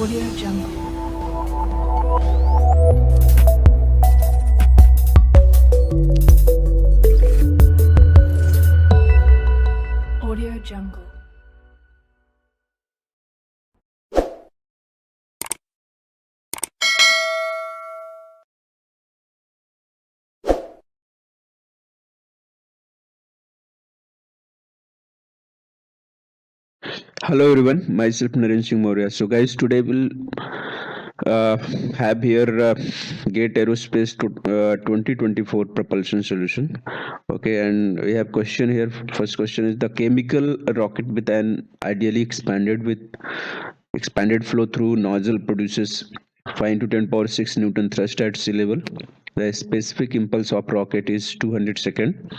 Audio Jungle. Audio Jungle. Hello everyone, myself Narendra Singh Maurya. So guys, today we'll have here Gate Aerospace 2024 Propulsion Solution. Okay, and we have question here. First question is the chemical rocket with an ideally expanded flow through nozzle produces 5 into 10 power 6 Newton thrust at sea level. The specific impulse of rocket is 200 second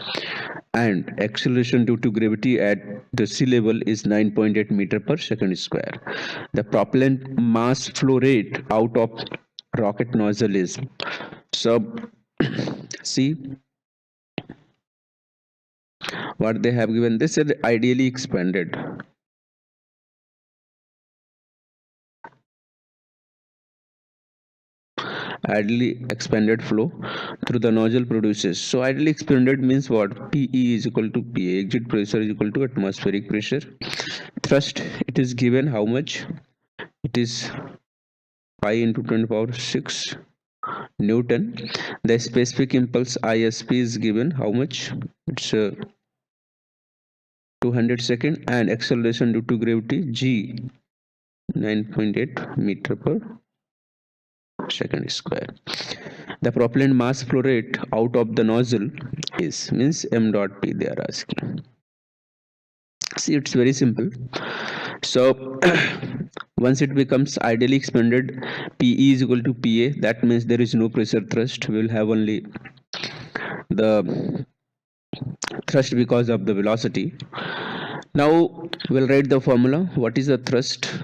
and acceleration due to gravity at the sea level is 9.8 meter per second square. The propellant mass flow rate out of rocket nozzle is sub see what they have given. This is ideally expanded. Ideally expanded flow through the nozzle produces. So ideally expanded means what? PE is equal to PA. Exit pressure is equal to atmospheric pressure. Thrust, it is given how much? It is 5 into 10 power 6 Newton. The specific impulse ISP is given how much? It's 200 second, and acceleration due to gravity G 9.8 meter per second square. The propellant mass flow rate out of the nozzle is means m dot p they are asking. See, it's very simple. So once it becomes ideally expanded, PE is equal to PA. That means there is no pressure thrust. We will have only the thrust because of the velocity. Now we'll write the formula. What is the thrust?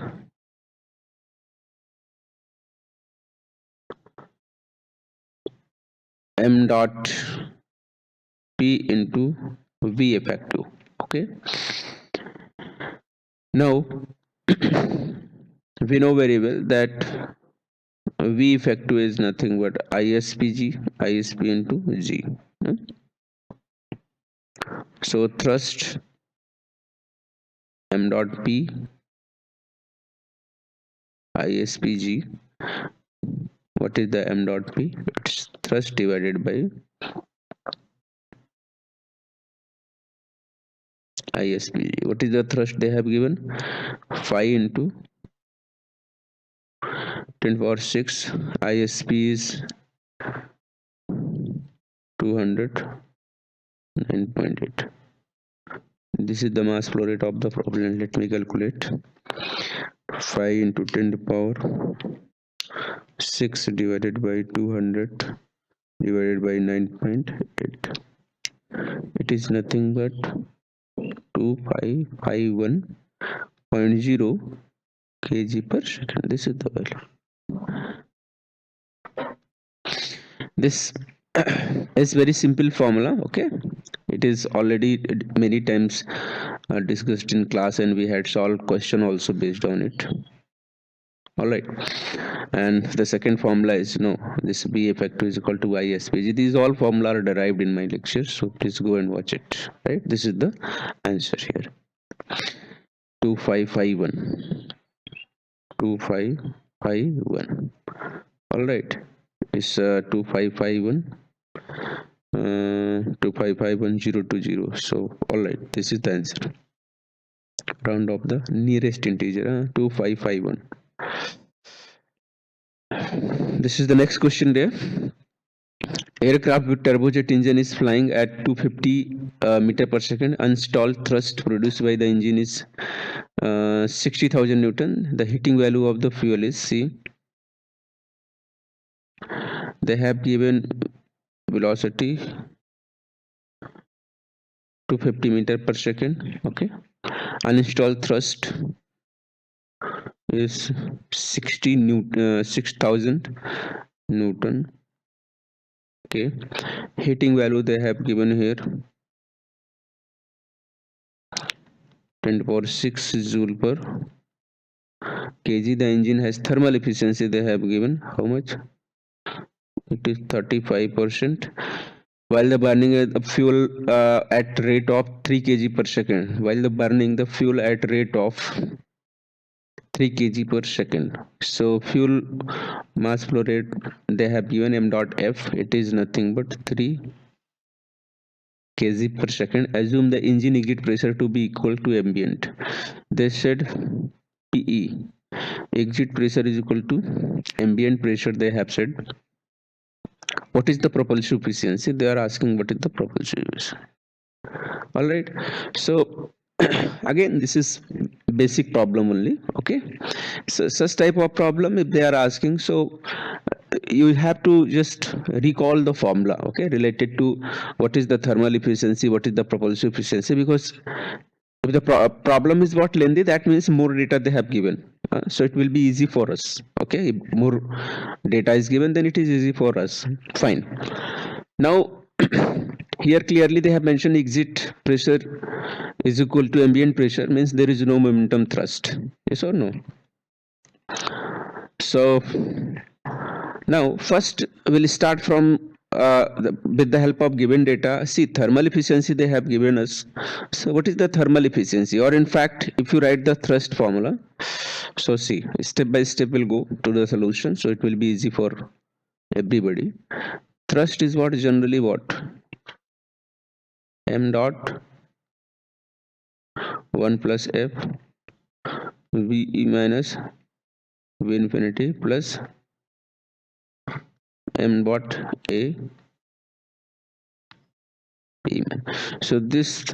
M dot P into V effective. Okay. Now we know very well that V effective is nothing but ISP into G. So thrust M dot P ISPG. What is the M dot P? It's thrust divided by ISPG. What is the thrust they have given? 5 into 10 power 6. ISP is 209.8. This is the mass flow rate of the propellant. Let me calculate. 5 into 10 to the power 6 divided by 200 divided by 9.8. It is nothing but 2551.0 kg per second. This is the value. This is very simple formula. Okay, it is already many times discussed in class, and we had solved question also based on it. All right, and the second formula is this B effective is equal to ISPG. These all formula are derived in my lecture, so please go and watch it. Right, this is the answer here. 2551. All right, it's 2551. 2551020. So all right, this is the answer. Round off the nearest integer. 2551. This is the next question there. Aircraft with turbojet engine is flying at 250 meter per second. Unstalled thrust produced by the engine is 60,000 Newton. The heating value of the fuel is C. They have given velocity 250 meter per second. Okay. Uninstalled thrust is 6,000 Newton. Okay, heating value they have given here 10 to the power 6 joule per kg the engine has. Thermal efficiency they have given how much? It is 35%. While the burning the fuel at rate of 3 kg per second. While the burning the fuel at rate of 3 kg per second. So fuel mass flow rate they have given m dot f. It is nothing but 3 kg per second. Assume the engine exit pressure to be equal to ambient. They said PE. Exit pressure is equal to ambient pressure they have said. What is the propulsion efficiency? They are asking what is the propulsion efficiency. All right. So again, this is basic problem only. Okay. So such type of problem if they are asking, so you have to just recall the formula, okay, related to what is the thermal efficiency, what is the propulsion efficiency, because if the problem is what lengthy, that means more data they have given. So it will be easy for us. Okay, if more data is given, then it is easy for us. Fine. Now here clearly they have mentioned exit pressure is equal to ambient pressure, means there is no momentum thrust. Yes or no? So now first we'll start from with the help of given data. See, thermal efficiency they have given us. So what is the thermal efficiency? Or in fact, if you write the thrust formula, so see, step by step we'll go to the solution, so it will be easy for everybody. Thrust is what? Generally what? M dot 1 plus F VE minus V infinity plus M dot A P. So this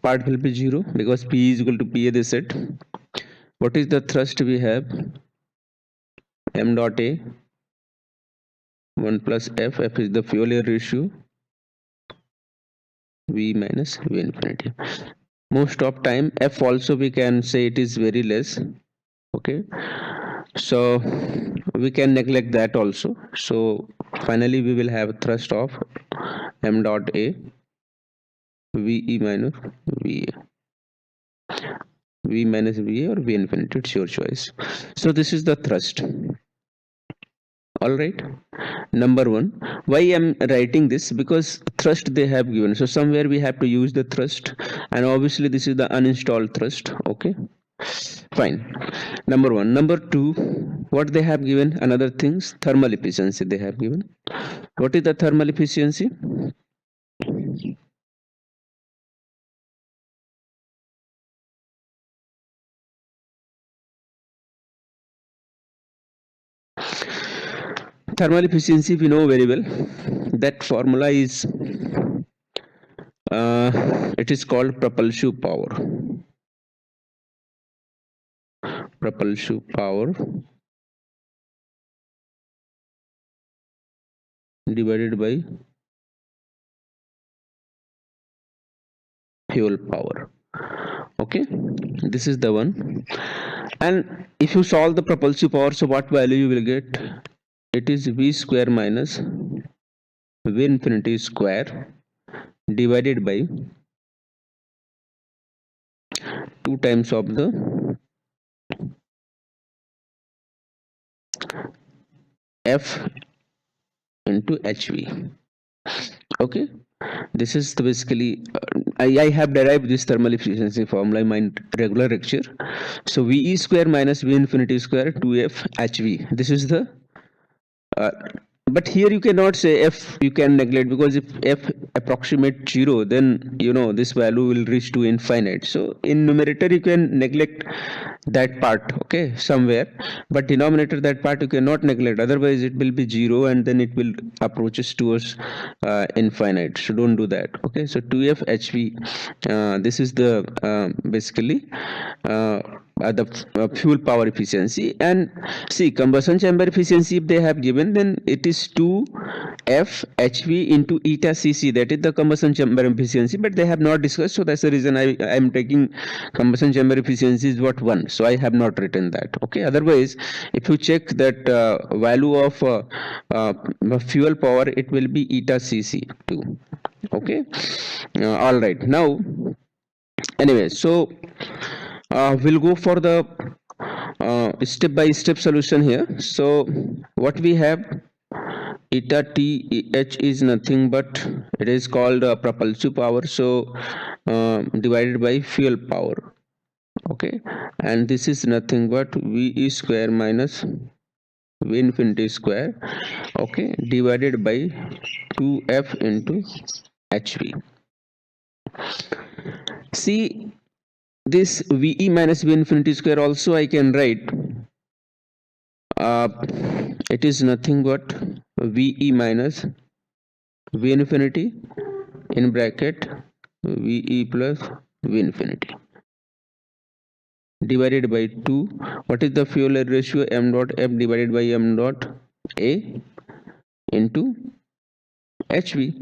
part will be 0 because P is equal to PA they said. What is the thrust we have? M dot A 1 plus F. F is the fuel air ratio. V minus V infinity. Most of time F also we can say it is very less. Okay. So we can neglect that also. So finally we will have thrust of M dot A VE minus VA. V minus VA or V infinity, it's your choice. So this is the thrust. All right. Number one, why I'm writing this? Because thrust they have given. So somewhere we have to use the thrust, and obviously this is the uninstalled thrust. Okay. Fine. Number one. Number two, what they have given? Another things, thermal efficiency they have given. What is the thermal efficiency? Thermal efficiency we know very well. That formula is it is called propulsive power. Propulsive power divided by fuel power. Okay, this is the one. And if you solve the propulsive power, so what value you will get? It is V square minus V infinity square divided by 2 times of the F into HV. Okay, this is the basically I have derived this thermal efficiency formula in my regular lecture. So VE square minus V infinity square 2F HV. This is the but here you cannot say F you can neglect, because if F approximate 0, then you know this value will reach to infinite. So in numerator you can neglect that part, okay, somewhere, but denominator that part you cannot neglect, otherwise it will be 0 and then it will approaches towards infinite. So don't do that. Okay, so 2F HV, this is the basically the fuel power efficiency. And see, combustion chamber efficiency if they have given, then it is 2F HV into eta Cc, that is the combustion chamber efficiency, but they have not discussed, so that's the reason I am taking combustion chamber efficiency is what 1, so I have not written that. Okay, otherwise if you check that value of fuel power, it will be eta Cc too. Okay, all right. Now anyway, so we'll go for the step by step solution here. So what we have, eta t h is nothing but it is called propulsive power, so divided by fuel power. Okay, and this is nothing but ve square minus v infinity square, okay, divided by 2f into hv. See, this ve minus v infinity square also I can write, it is nothing but ve minus v infinity in bracket ve plus v infinity divided by 2. What is the fuel air ratio? M dot f divided by m dot a into hv.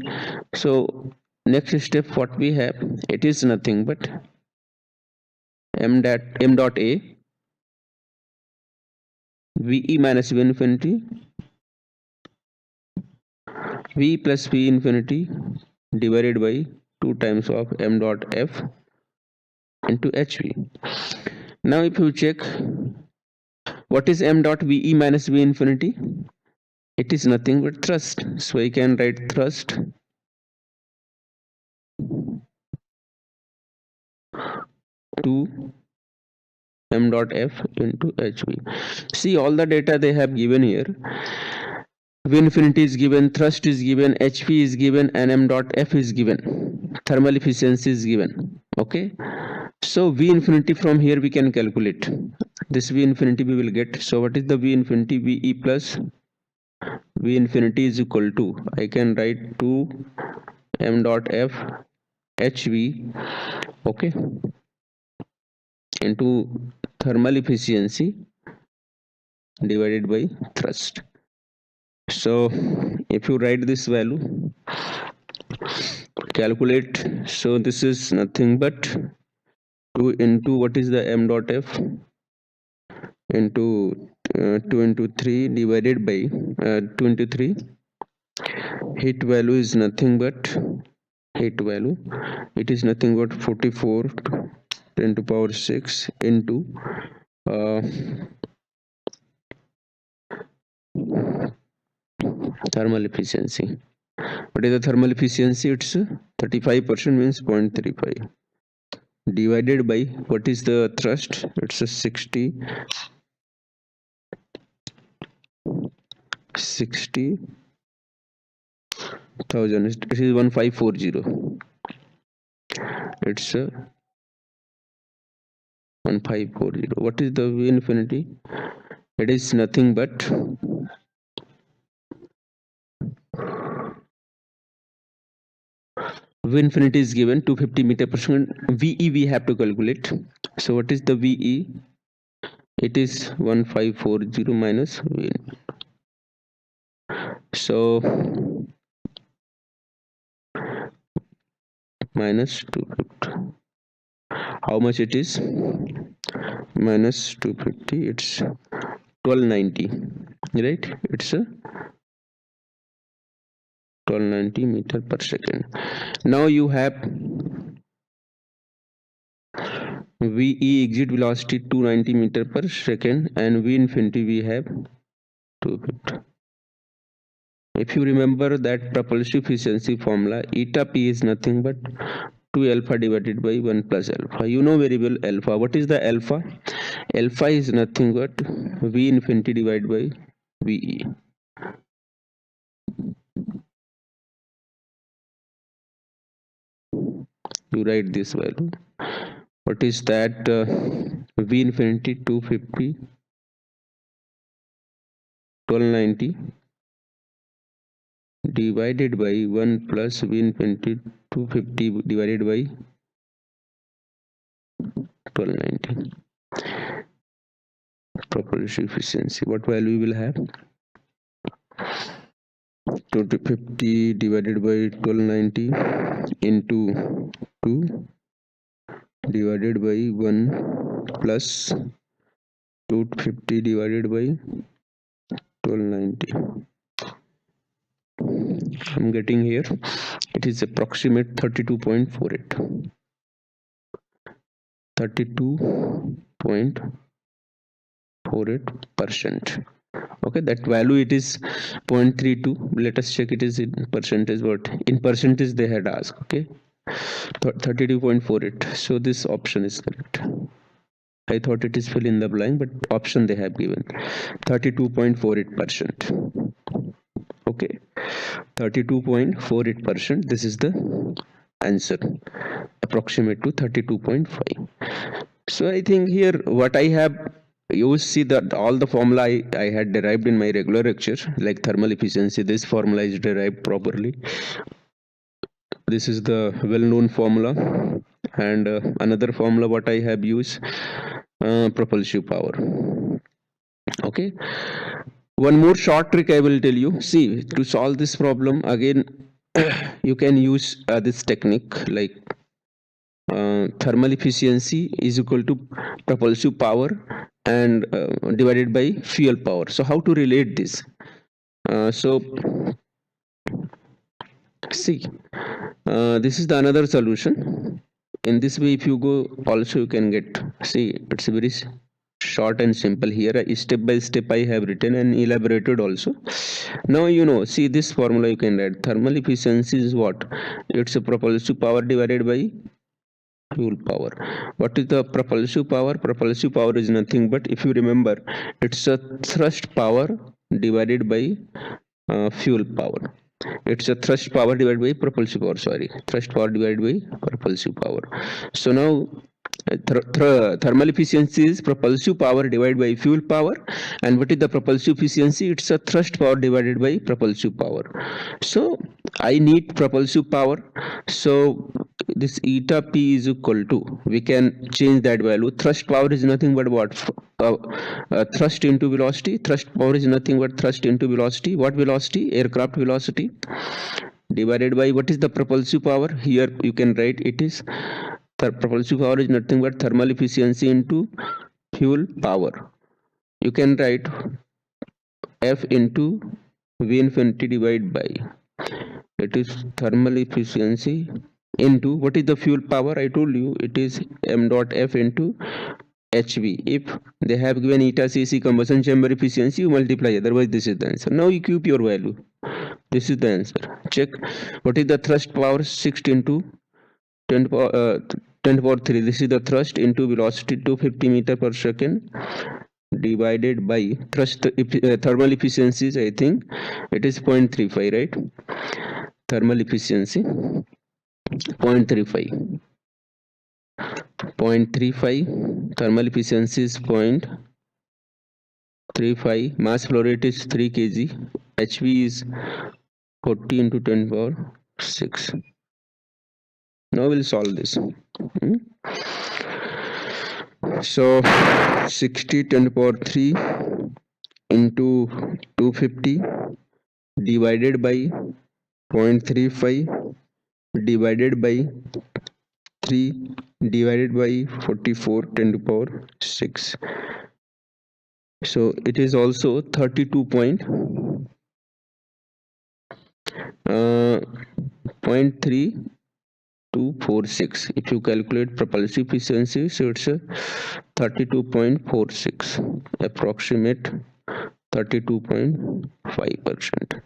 So next step what we have, it is nothing but m dot a ve minus v infinity v plus v infinity divided by 2 times of m dot f into hv. Now if you check what is m dot ve minus v infinity, it is nothing but thrust, so I can write thrust to m dot f into hv. See, all the data they have given here, v infinity is given, thrust is given, hv is given, and m dot f is given, thermal efficiency is given. Okay, so v infinity from here we can calculate. This v infinity we will get. So what is the v infinity? ve plus v infinity is equal to, I can write 2 m dot f hv, okay, into thermal efficiency divided by thrust. So if you write this value, calculate, so this is nothing but 2 into what is the m dot f into 2 into 3 divided by 2 into 3, heat value is nothing but, heat value, it is nothing but 44 10 to power 6 into thermal efficiency. What is the thermal efficiency? It's 35%, means 0.35, divided by what is the thrust? It's a 60,000. It is 1540. It's 1540. What is the v infinity? It is nothing but v infinity is given 250 meter per second. ve we have to calculate. So what is the ve? It is 1540 minus v. So minus 250. How much it is? Minus 250. It's 1290. Right? It's a 1290 meter per second. Now you have ve exit velocity 290 meter per second, and v infinity we have 250. If you remember that propulsive efficiency formula, eta p is nothing but 2 alpha divided by 1 plus alpha. You know very well alpha. What is the alpha? Alpha is nothing but v infinity divided by ve. You write this value. What is that? V infinity 250 1290 divided by 1 plus v infinity 250 divided by 1290. Propulsion efficiency, what value we will have? 250 divided by 1290 into 2 divided by 1 plus 250 divided by 1290. I'm getting here, it is approximate 32.48. 32.48. 32.48%. Okay, that value it is 0.32. Let us check it is in percentage. What in percentage they had asked. Okay, 32.48. So this option is correct. I thought it is fill in the blank, but option they have given 32.48%. Okay, 32.48%. This is the answer, approximate to 32.5. So I think here what I have, you see that all the formula I had derived in my regular lecture, like thermal efficiency, this formula is derived properly. This is the well-known formula, and another formula what I have used, propulsive power. Okay, one more short trick I will tell you. See, to solve this problem again, you can use this technique, like thermal efficiency is equal to propulsive power and divided by fuel power. So how to relate this? So see, this is the another solution. In this way, if you go, also you can get. See, it's very short and simple. Here, step by step, I have written and elaborated also. Now you know. See, this formula you can write. Thermal efficiency is what? It's a propulsive power divided by fuel power. What is the propulsive power? Propulsive power is nothing but, if you remember, it's a thrust power divided by fuel power. It's a thrust power divided by propulsive power. Sorry, thrust power divided by propulsive power. So now thermal efficiency is propulsive power divided by fuel power, and what is the propulsive efficiency? It's a thrust power divided by propulsive power. So I need propulsive power, so this eta p is equal to, we can change that value. Thrust power is nothing but what? Thrust into velocity. Thrust power is nothing but thrust into velocity. What velocity? Aircraft velocity, divided by what is the propulsive power? Here you can write it is propulsive power is nothing but thermal efficiency into fuel power. You can write F into V infinity divided by, it is thermal efficiency into what is the fuel power? I told you it is m dot F into HV. If they have given eta cc combustion chamber efficiency, you multiply, otherwise this is the answer. Now you keep your value. This is the answer. Check what is the thrust power? 6 into 10 power 3. This is the thrust into velocity 250 meter per second divided by thrust thermal efficiencies. I think it is 0.35, right? Thermal efficiency 0.35. 0.35. Thermal efficiency is 0.35. Mass flow rate is 3 kg. HV is 40 into 10 power 6. Now we'll solve this. So 60 10 power 3 into 250 divided by 0.35 divided by 3 divided by 44 10 to power 6. So it is also 32.3246. If you calculate propulsive efficiency, so it's 32.46, approximate 32.5%.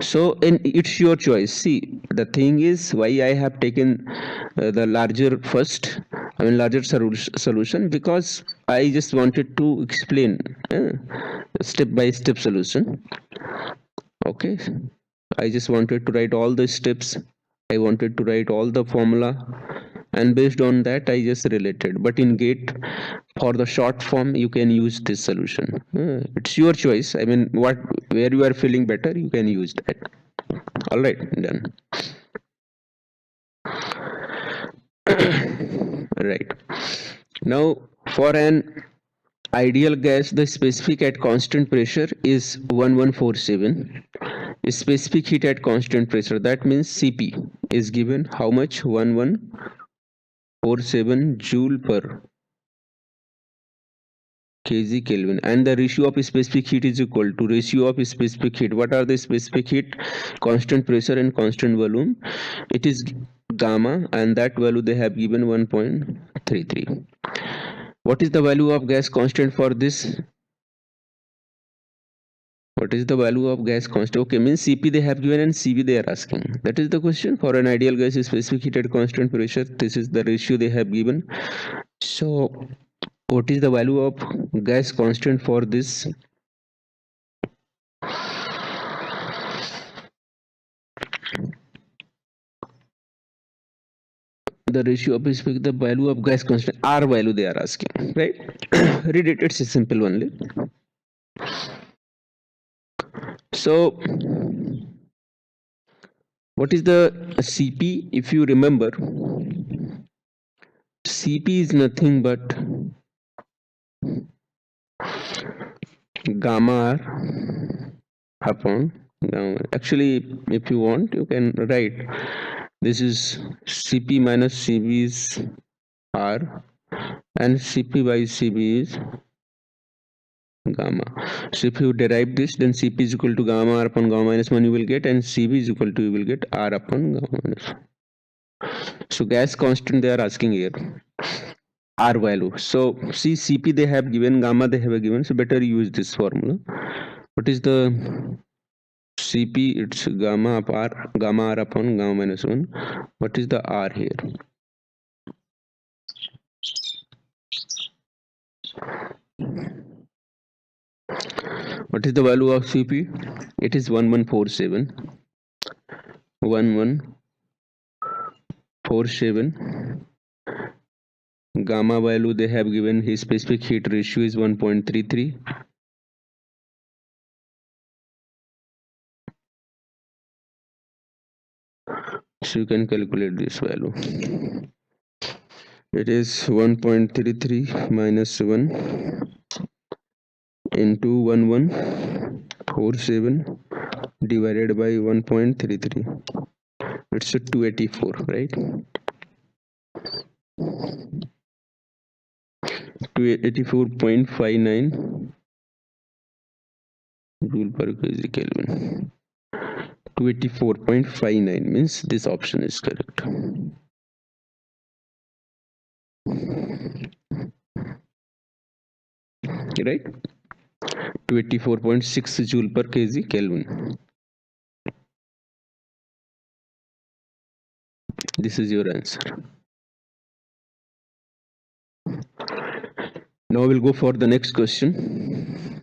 So it's your choice. See, the thing is why I have taken the larger larger solution, because I just wanted to explain step by step solution. Okay, I just wanted to write all the steps, I wanted to write all the formula, and based on that I just related. But in GATE, for the short form, you can use this solution. It's your choice. I mean, where you are feeling better, you can use that. All right, done. Right. Now, for an ideal gas, the specific at constant pressure is 1147. Specific heat at constant pressure, that means Cp, is given how much? 1147 joule per kg Kelvin, and the ratio of specific heat is equal to ratio of specific heat. What are the specific heat? Constant pressure and constant volume. It is gamma, and that value they have given 1.33. What is the value of gas constant for this? What is the value of gas constant? Okay, means Cp they have given and Cv they are asking. That is the question. For an ideal gas specific heat at constant pressure, this is the ratio they have given. So what is the value of gas constant for this? The ratio of the value of gas constant, R value they are asking, right? Read it, it's a simple only. So what is the Cp? If you remember, Cp is nothing but gamma R upon gamma. Actually, if you want, you can write this is Cp minus Cv is R and Cp by Cv is gamma. So if you derive this, then Cp is equal to gamma R upon gamma minus 1 you will get, and Cv is equal to, you will get R upon gamma minus 1. So gas constant they are asking here, R value. So see, Cp they have given, gamma they have given, so better use this formula. What is the Cp? It's gamma R upon gamma minus 1. What is the R here? What is the value of Cp? It is 1147. 1147. Gamma value they have given, his specific heat ratio is 1.33. So you can calculate this value. It is 1.33 minus 1 into 1147 divided by 1.33. It's a 284, right? 284.59 joule per kg Kelvin. 284.59 means this option is correct. Right? 284.6 joule per kg Kelvin. This is your answer. Now we'll go for the next question.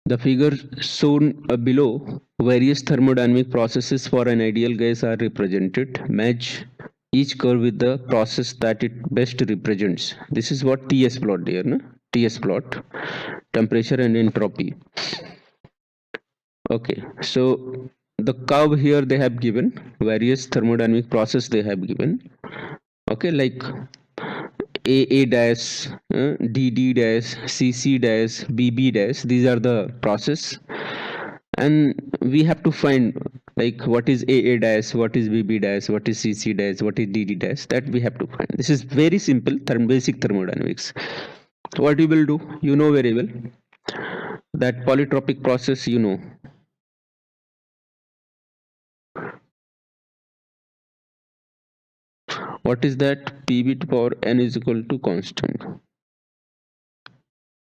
The figure shown below, various thermodynamic processes for an ideal gas are represented. Match each curve with the process that it best represents. This is what TS plot there, no? TS plot, temperature and entropy. Okay, so the curve here they have given, various thermodynamic process they have given. Okay, like AA dash, DD dash, CC dash, BB dash, these are the process, and we have to find like what is AA dash, what is BB dash, what is CC dash, what is DD dash, that we have to find. This is very simple, basic thermodynamics. What you will do, you know very well, that polytropic process, you know. What is that? PV to power n is equal to constant.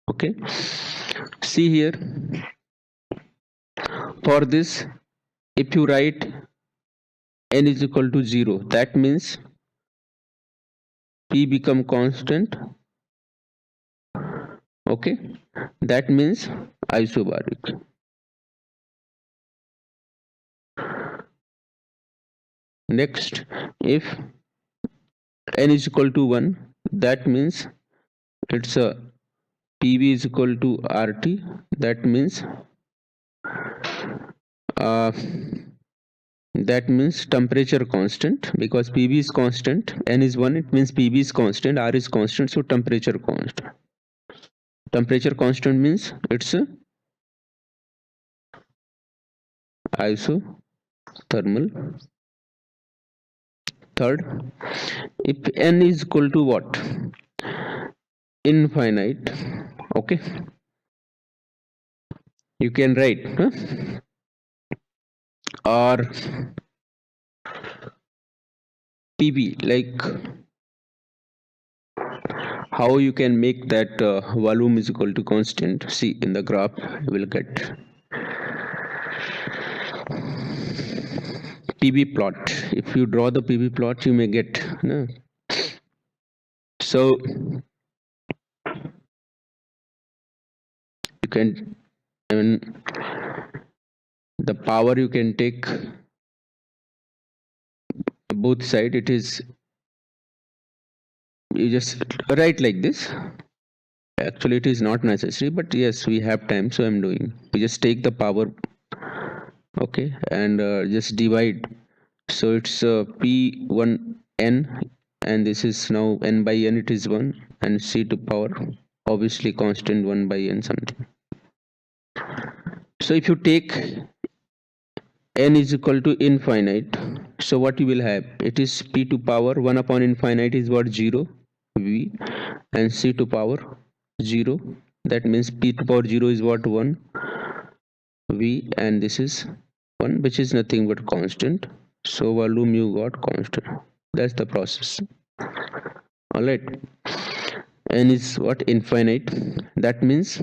Okay, see here, for this, if you write n is equal to 0, that means P become constant. Okay, that means isobaric. Next, if n is equal to 1, that means it's a PV is equal to RT. That means temperature constant, because PV is constant, n is 1, it means PV is constant, R is constant, so temperature constant. Temperature constant means it's a isothermal. Third, if n is equal to what? Infinite. Okay, you can write or PV, like how you can make that volume is equal to constant. See in the graph you will get PV plot. If you draw the PV plot you may get no? So you can, I mean, the power you can take both side. It is, you just write like this. Actually it is not necessary, but yes, we have time, so I'm doing. We just take the power, okay, and just divide. So it's P1n, and this is now n by n, it is 1, and c to power obviously constant 1 by n something. So if you take n is equal to infinite, so what you will have, it is p to power 1 upon infinite is what, 0 v, and c to power 0, that means p to power 0 is what, 1 v, and this is 1, which is nothing but constant. So volume you got constant. That's the process. All right, n is what, infinite, that means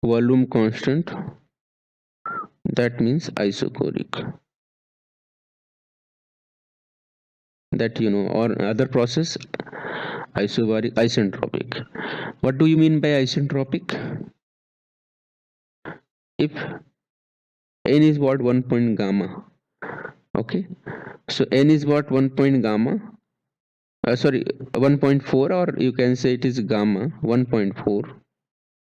volume constant, that means isochoric, that you know. Or other process, isobaric, isentropic. What do you mean by isentropic? If n is what, 1 point gamma, okay, so n is what, 1 point gamma, sorry, 1.4, or you can say it is gamma 1.4,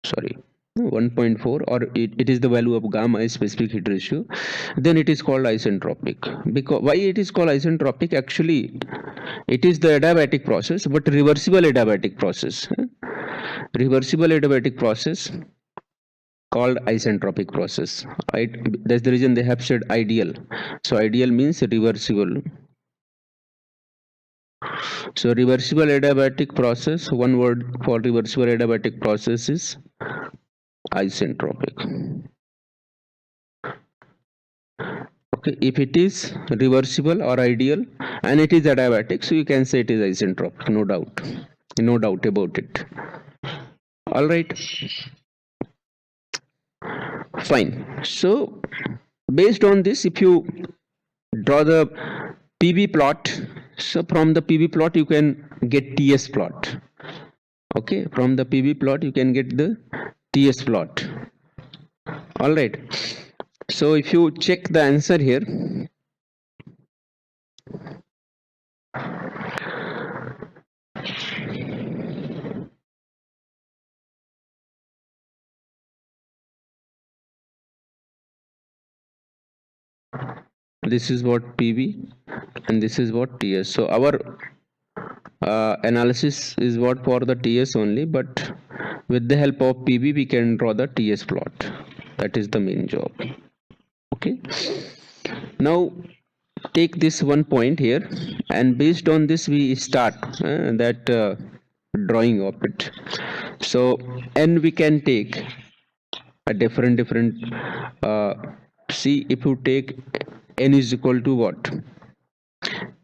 sorry, 1.4, or it is the value of gamma is specific heat ratio, then it is called isentropic. Because why it is called isentropic? Actually it is the adiabatic process, but reversible adiabatic process. Reversible adiabatic process called isentropic process, right? That's the reason they have said ideal. So ideal means reversible. So reversible adiabatic process, one word for reversible adiabatic process is isentropic. Okay, if it is reversible or ideal and it is adiabatic, so you can say it is isentropic, no doubt about it. All right, fine. So based on this, if you draw the PV plot, so from the PV plot you can get TS plot. Okay, from the PV plot you can get the TS plot. All right, so if you check the answer here, this is what PV and this is what TS. So our analysis is what for the TS only, but with the help of PV we can draw the TS plot. That is the main job. Okay, now take this one point here, and based on this we start that drawing of it. So n we can take a different see, if you take n is equal to what,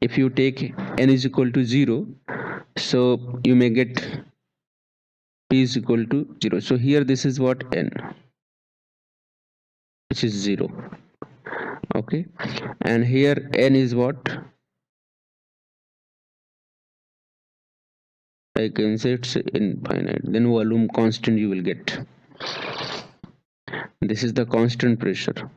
if you take n is equal to 0, so you may get p is equal to 0. So here this is what, n, which is 0. Okay, and here n is what, I can say it's infinite, then volume constant you will get. This is the constant pressure,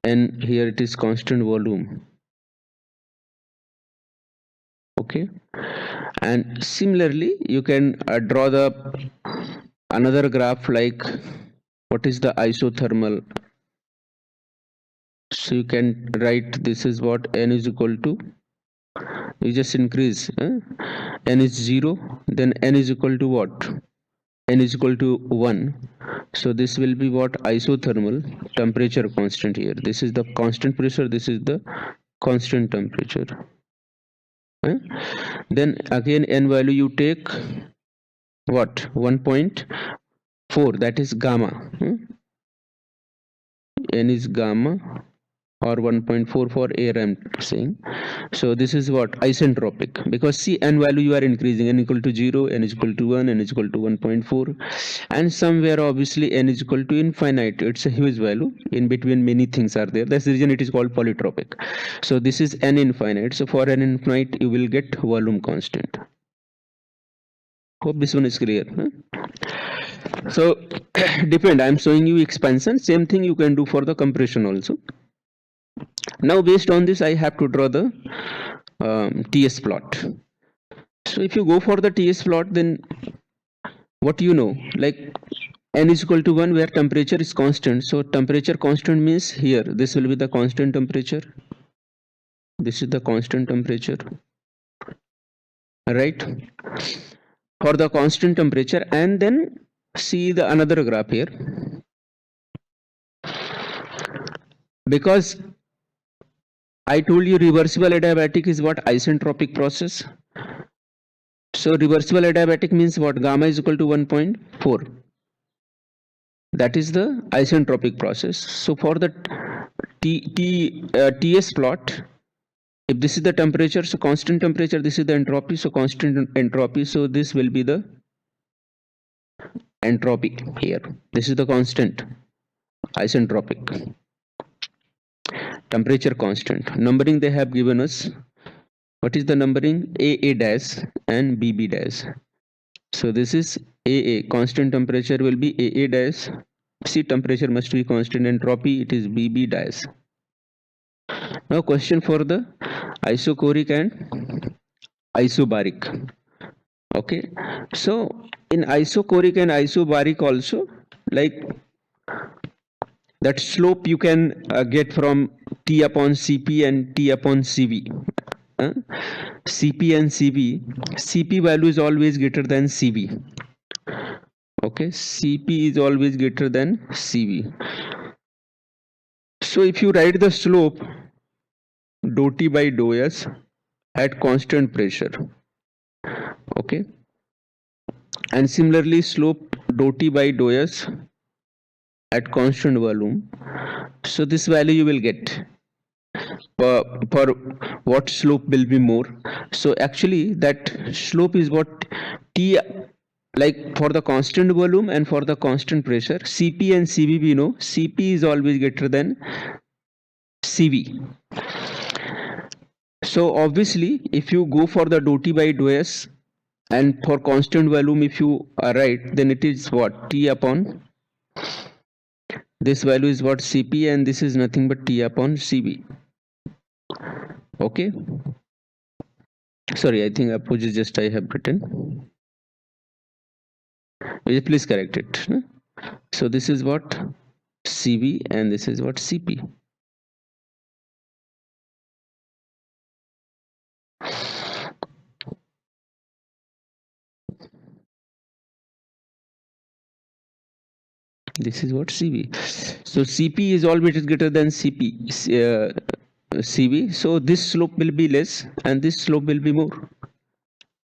and here it is constant volume. Okay, and similarly you can draw the another graph, like what is the isothermal. So you can write this is what, n is equal to, you just increase n is 0, then n is equal to what, n is equal to 1. So this will be what, isothermal temperature constant here. This is the constant pressure, this is the constant temperature. Then again n value you take what, 1.4, that is gamma. N is gamma, or 1.4 for air I'm saying. So this is what isentropic, because see n value you are increasing, n equal to 0, n is equal to 1, n is equal to 1.4, and somewhere obviously n is equal to infinite. It's a huge value. In between many things are there. That's the reason it is called polytropic. So this is n infinite. So for n infinite you will get volume constant. Hope this one is clear. Huh? So depend, I'm showing you expansion. Same thing you can do for the compression also. Now based on this I have to draw the TS plot. So if you go for the TS plot, then what you know, like n is equal to 1 where temperature is constant. So temperature constant means here this will be the constant temperature. This is the constant temperature, right? For the constant temperature, and then see the another graph here, because I told you reversible adiabatic is what isentropic process. So reversible adiabatic means what? Gamma is equal to 1.4. That is the isentropic process. So for the TS plot, if this is the temperature, so constant temperature, this is the entropy, so constant entropy, so this will be the entropy here. This is the constant isentropic. Temperature constant. Numbering they have given us. What is the numbering? AA dash and BB dash. So this is AA. Constant temperature will be AA dash. See, temperature must be constant. Entropy, it is BB dash. Now question for the isochoric and isobaric. Okay. So in isochoric and isobaric also, like that slope you can get from T upon Cp and T upon Cv. Cp and Cv, Cp value is always greater than Cv. Okay, Cp is always greater than Cv. So if you write the slope dou T by dou S at constant pressure, okay, and similarly slope dou T by dou S at constant volume, so this value you will get for what slope will be more. So actually that slope is what T, like for the constant volume and for the constant pressure, Cp and Cv we know Cp is always greater than Cv. So obviously if you go for the dou T by dou S and for constant volume if you are right, then it is what? T upon, this value is what? Cp, and this is nothing but T upon Cv. Okay, sorry, I think opposite just I have written. Please correct it. So this is what? Cv, and this is what? Cp. This is what? Cv. So Cp is always greater than Cv. So this slope will be less and this slope will be more.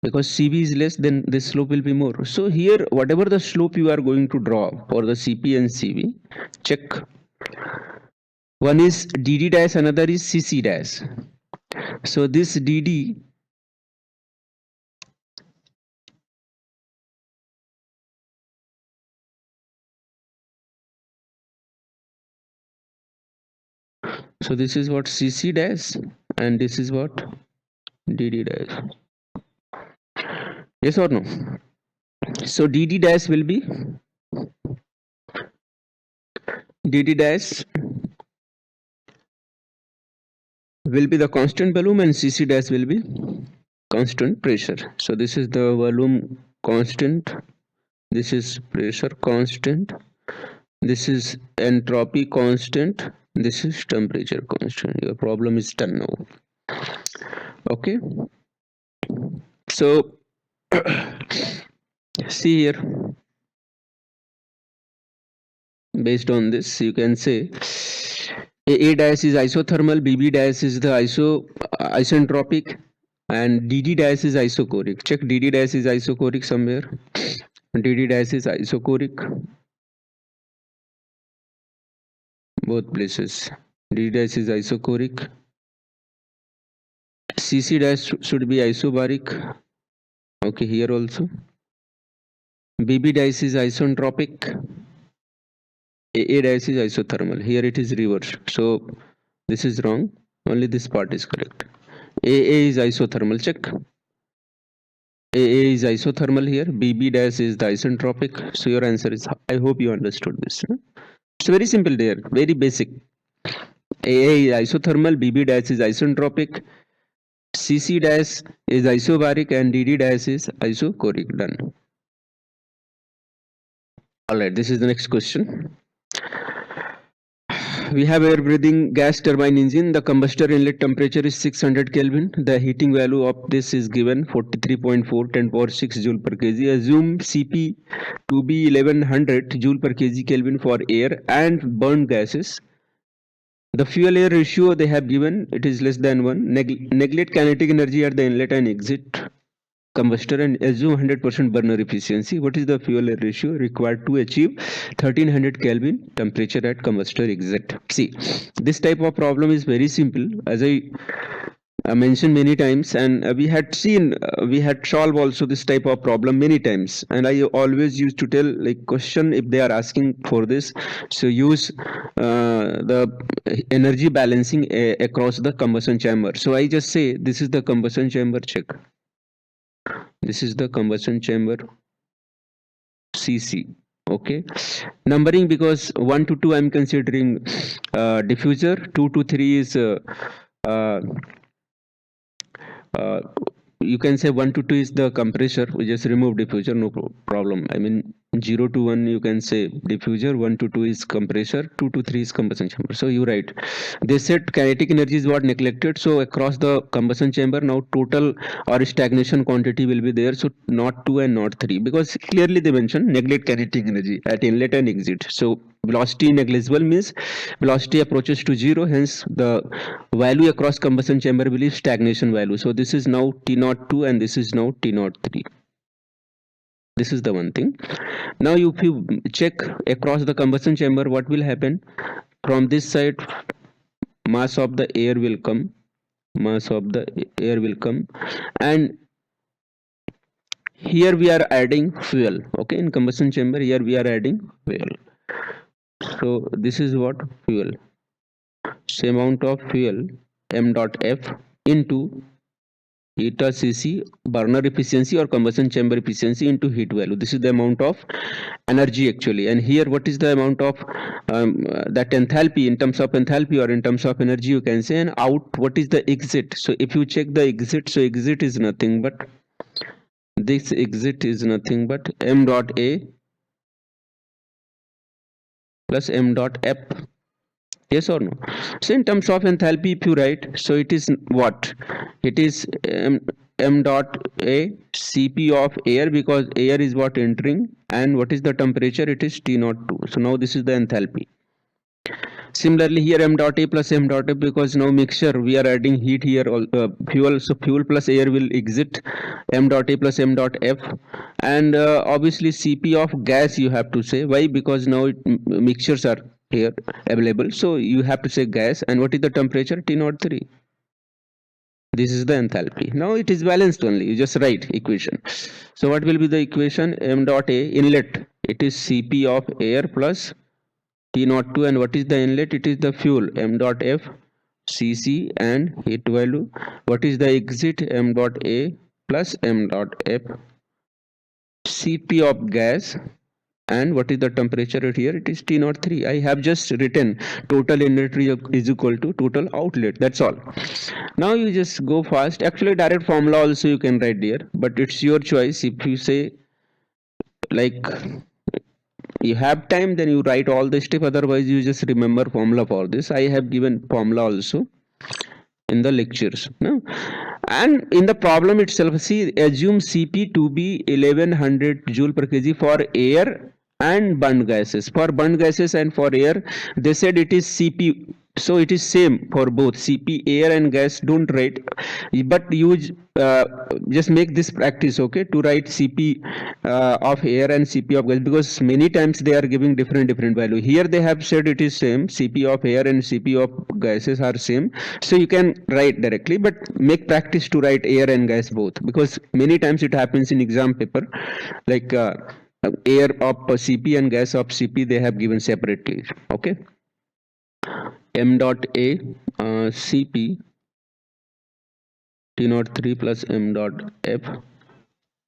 Because Cv is less, then this slope will be more. So here, whatever the slope you are going to draw for the Cp and Cv, check. One is dd dash, another is cc dash. So this dd, so this is what? Cc dash, and this is what? dd dash. Yes or no? So dd dash will be the constant volume and cc dash will be constant pressure. So this is the volume constant, this is pressure constant, this is entropy constant, this is temperature constant. Your problem is done now. Okay, so see here, based on this you can say A dash is isothermal, BB dash is the isentropic, and DD dash is isochoric. Check, DD dash is isochoric somewhere. DD dash is isochoric, both places. D dash is isochoric. CC dash should be isobaric. Okay, here also. BB dash is isentropic. AA dash is isothermal. Here it is reverse. So this is wrong. Only this part is correct. AA is isothermal. Check. AA is isothermal here. BB dash is the isentropic. So your answer is. I hope you understood this. It's very simple there. Very basic. AA is isothermal. BB dash is isentropic. CC dash is isobaric and DD dash is isochoric. Done. Alright, this is the next question. We have air breathing gas turbine engine. The combustor inlet temperature is 600 Kelvin. The heating value of this is given 43.4 10 power 6 joule per kg. Assume CP to be 1100 joule per kg Kelvin for air and burned gases. The fuel air ratio they have given, it is less than 1. Neglect kinetic energy at the inlet and exit combustor and assume 100% burner efficiency. What is the fuel air ratio required to achieve 1300 Kelvin temperature at combustor exit? See, this type of problem is very simple, as I mentioned many times, and we had solved also this type of problem many times, and I always used to tell, like, question if they are asking for this, so use the energy balancing across the combustion chamber. So I just say this is the combustion chamber. Check, this is the combustion chamber CC. Okay, numbering, because 1 to 2 I'm considering diffuser, 2 to 3 is you can say 1 to 2 is the compressor. We just remove diffuser, no problem. I mean 0 to 1 you can say diffuser, 1 to 2 is compressor, 2 to 3 is combustion chamber. So you write, they said kinetic energy is what neglected, so across the combustion chamber now total or stagnation quantity will be there, so not 2 and not 3, because clearly they mentioned neglect kinetic energy at inlet and exit. So velocity negligible means velocity approaches to 0, hence the value across combustion chamber will be stagnation value. So this is now T02 and this is now T03. This is the one thing. Now if you check across the combustion chamber, what will happen? From this side, mass of the air will come, and here we are adding fuel. Okay, in combustion chamber, here we are adding fuel. So this is what fuel. So amount of fuel m dot f into eta cc, burner efficiency or combustion chamber efficiency, into heat value. This is the amount of energy actually. And here what is the amount of that enthalpy, in terms of enthalpy or in terms of energy you can say. And out, what is the exit? So if you check the exit, so exit is nothing but, this exit is nothing but m dot a plus m dot f. Yes or no? So in terms of enthalpy, if you write, so it is what? It is m dot a Cp of air, because air is what entering, and what is the temperature? It is T02. So now this is the enthalpy. Similarly here m dot a plus m dot f, because now mixture we are adding heat here, fuel, so fuel plus air will exit, m dot a plus m dot f, and obviously Cp of gas you have to say. Why? Because now mixtures are here available, so you have to say gas. And what is the temperature? T03. This is the enthalpy. Now it is balanced only, you just write equation. So what will be the equation? M dot a inlet, it is Cp of air plus T02, and what is the inlet? It is the fuel, m dot f Cc and heat value. What is the exit? M dot a plus m dot f Cp of gas, and what is the temperature here? It is T03. I have just written total inlet is equal to total outlet. That's all. Now you just go fast. Actually direct formula also you can write there, but it's your choice. If you say like you have time, then you write all the step, otherwise you just remember formula for this. I have given formula also in the lectures. No? And in the problem itself, see, assume Cp to be 1100 joule per kg for air and burned gases. For burned gases and for air, they said it is Cp So it is same for both CP air and gas. Don't write, but use just make this practice, okay, to write CP of air and CP of gas, because many times they are giving different value. Here they have said it is same, CP of air and CP of gases are same, so you can write directly, but make practice to write air and gas both, because many times it happens in exam paper, like air of CP and gas of CP they have given separately. Okay, m dot a CP T naught 3 plus m dot f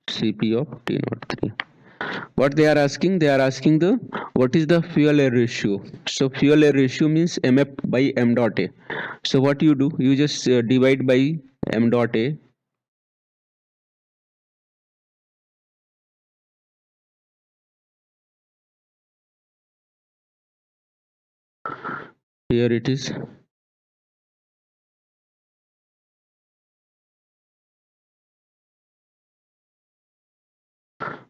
CP of T naught 3. What they are asking? They are asking the what is the fuel air ratio. So fuel air ratio means mf by m dot a. So what you do? You just divide by m dot a. Here it is.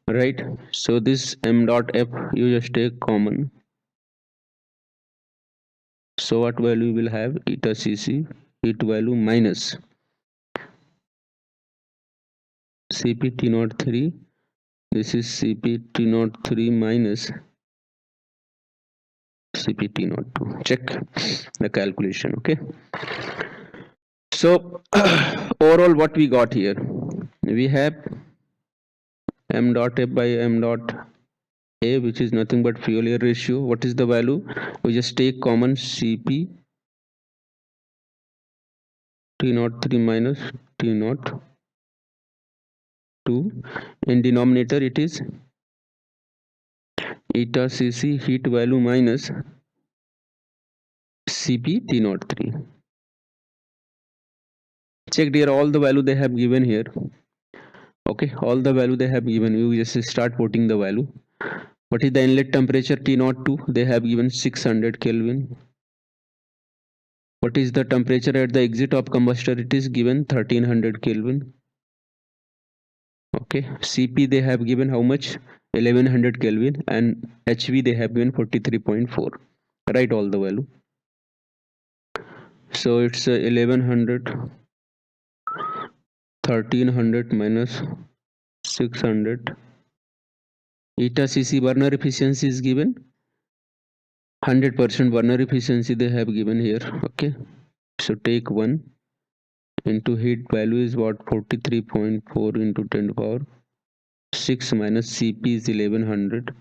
Right. So this m dot f you just take common. So what value will have? Eta Cc heat value minus Cp T naught 3. This is Cp T naught 3 minus CPT not to check the calculation. Okay, so overall what we got here, we have m dot f by m dot a, which is nothing but fuel air ratio. What is the value? We just take common CP T naught 3 minus T naught 2. In denominator it is eta Cc heat value minus Cp T naught 3. Check here all the value they have given here. Okay, all the value they have given, you just start putting the value. What is the inlet temperature? T naught 2, they have given 600 Kelvin. What is the temperature at the exit of combustor? It is given 1300 Kelvin. Okay, Cp they have given how much? 1100 Kelvin, and HV they have given 43.4. Write all the value. So it's 1100, 1300 minus 600. Eta Cc burner efficiency is given 100% burner efficiency they have given here. Okay, so take 1 into heat value is what? 43.4 into 10 to the power 6 minus Cp is 1100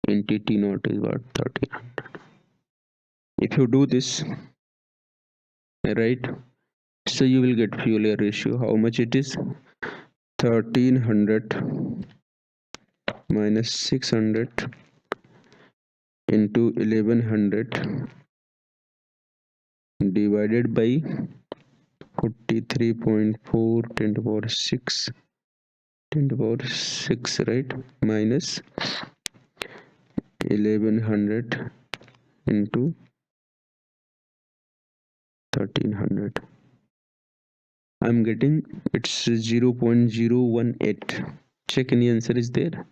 into T naught is what? 1300. If you do this, right, so you will get fuel air ratio. How much it is? 1300 minus 600 into 1100 divided by 43.4 10 to the power 6 10 to the power 6, right, minus 1100 into 1300. I'm getting it's 0.018. Check any answer is there.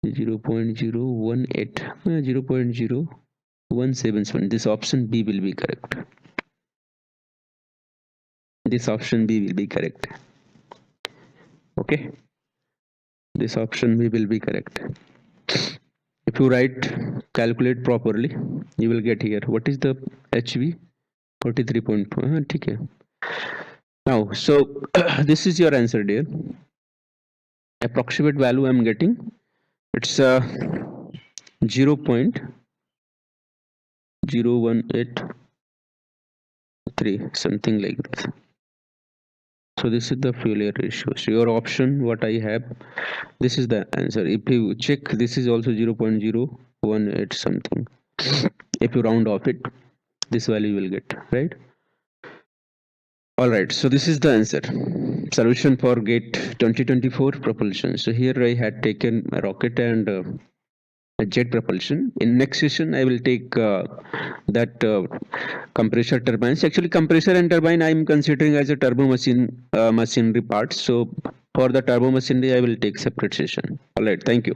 0.018, 0.0177. This option B will be correct. This option B will be correct. Okay, this option B will be correct. If you calculate properly, you will get here. What is the HV? 43.4. Okay. Now, so this is your answer, dear. Approximate value I'm getting. It's 0.0183, something like this. So this is the fuel air ratio. So your option, what I have, this is the answer. If you check, this is also 0.018 something. If you round off it, this value you will get, right? All right, so this is the answer. Solution for GATE 2024 propulsion. So here I had taken a rocket and a jet propulsion. In next session, I will take that compressor turbines. Actually, compressor and turbine I am considering as a turbo machinery part. So for the turbo machinery, I will take separate session. All right, thank you.